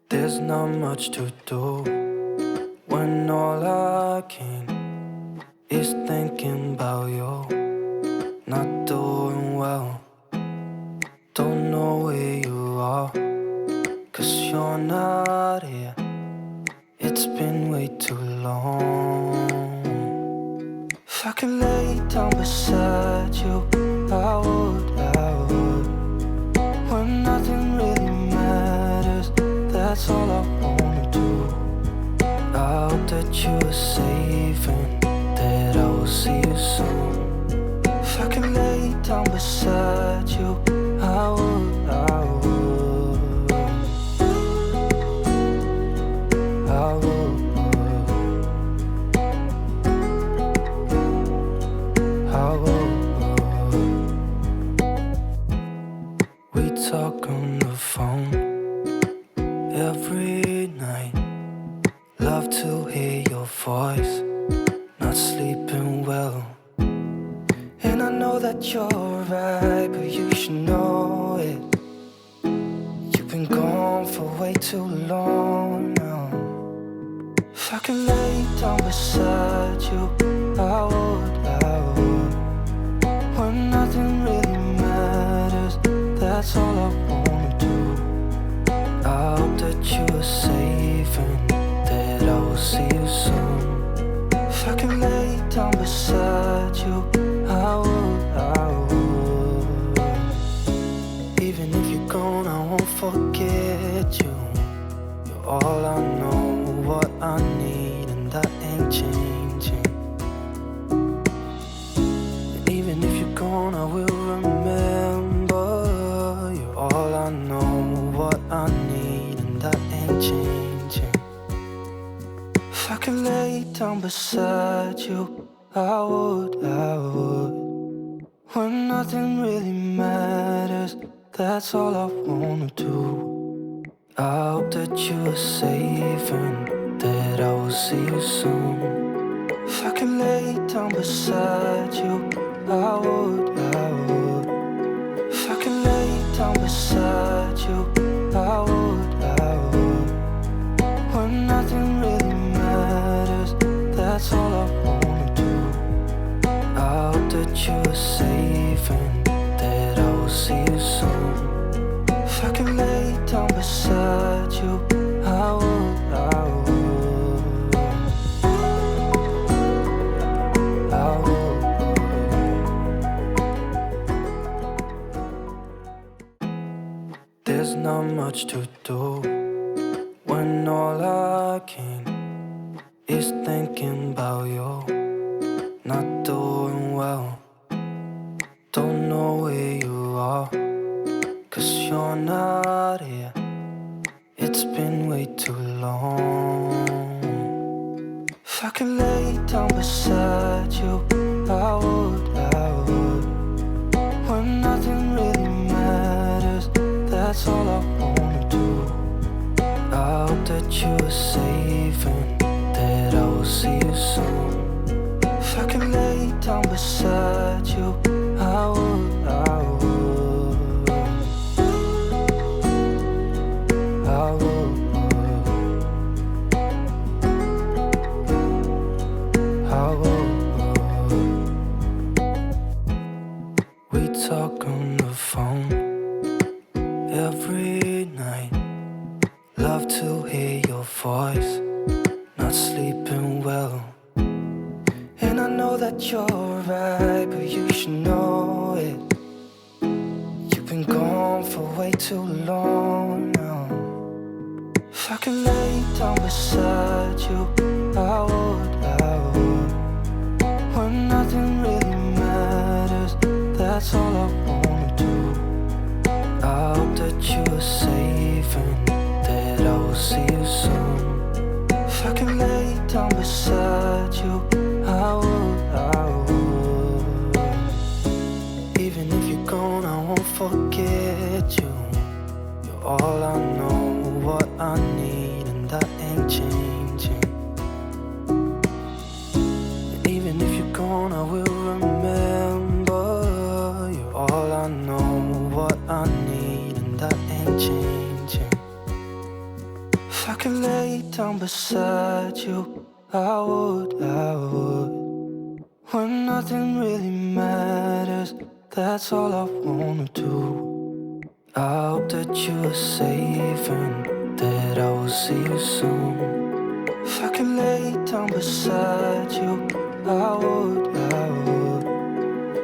There's not much to do when all I can is thinking about you. Not doing well, don't know where you are, 'cause you're not here. It's been way too long. If I could lay down beside you, I would, when nothing really matters. That's all I wanna do. I hope that you are safe and that I will see you soon. If I could lay down beside you, I would, I would, I would, I would. We talk on the phone every night. Love to hear your voice. Not sleeping well, and I know that you're right, but you should know it. You've been gone for way too long now. If I could lay down beside you, I would, when nothing really matters. That's all I wanna do. I hope that you are safe and that I will see you soon. If I could lay down beside you, I would, I would. Even if you're gone, I won't forget you. You're all I know, what I need, and that ain't changing. And even if you're gone, I will remember. You're all I know, what I need, and that ain't changing. If I could lay down beside you, I would, when nothing really matters. That's all I wanna do. I hope that you are safe and that I will see you soon. If I could lay down beside you, I would, if I could lay down beside you, I would, when nothing really matters. That's all I wanna do. I hope that you are safe and that I will see you soon. If I could lay down beside you, I would, I would, I would. There's not much to do when all I can is thinking about you. Not doing well, don't know where you are, 'cause you're not here. It's been way too long. If I could lay down beside you, I would, when nothing really matters. That's all I wanna do. I hope that you are safe and that I will see you soon. If I could lay down beside you, I would, I would, I would, I would. We talk on the phone every night. Love to hear your voice. Not sleeping well, and I know that you're right, but you should know it. You've been gone for way too long now. If I could lay down beside you, I would, when nothing really matters. That's all I wanna do. I hope that you are safe and that I will see you soon. If I could lay down beside you, I would, I would. Even if you're gone, I won't forget you. You're all I know, what I need, and that ain't changing. And even if you're gone, I will remember. You're all I know, what I need, and that ain't changing. down beside you, I would. When nothing really matters, that's all I wanna do. I hope that you are safe and that I will see you soon. If I could lay down beside you, I would.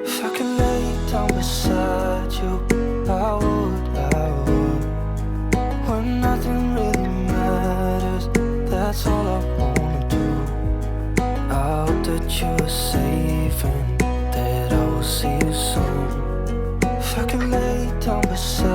If I could lay down beside you, I would. When nothing really matters, that's all I wanna do. I hope that you are safe and that I will see you soon. If I could lay down beside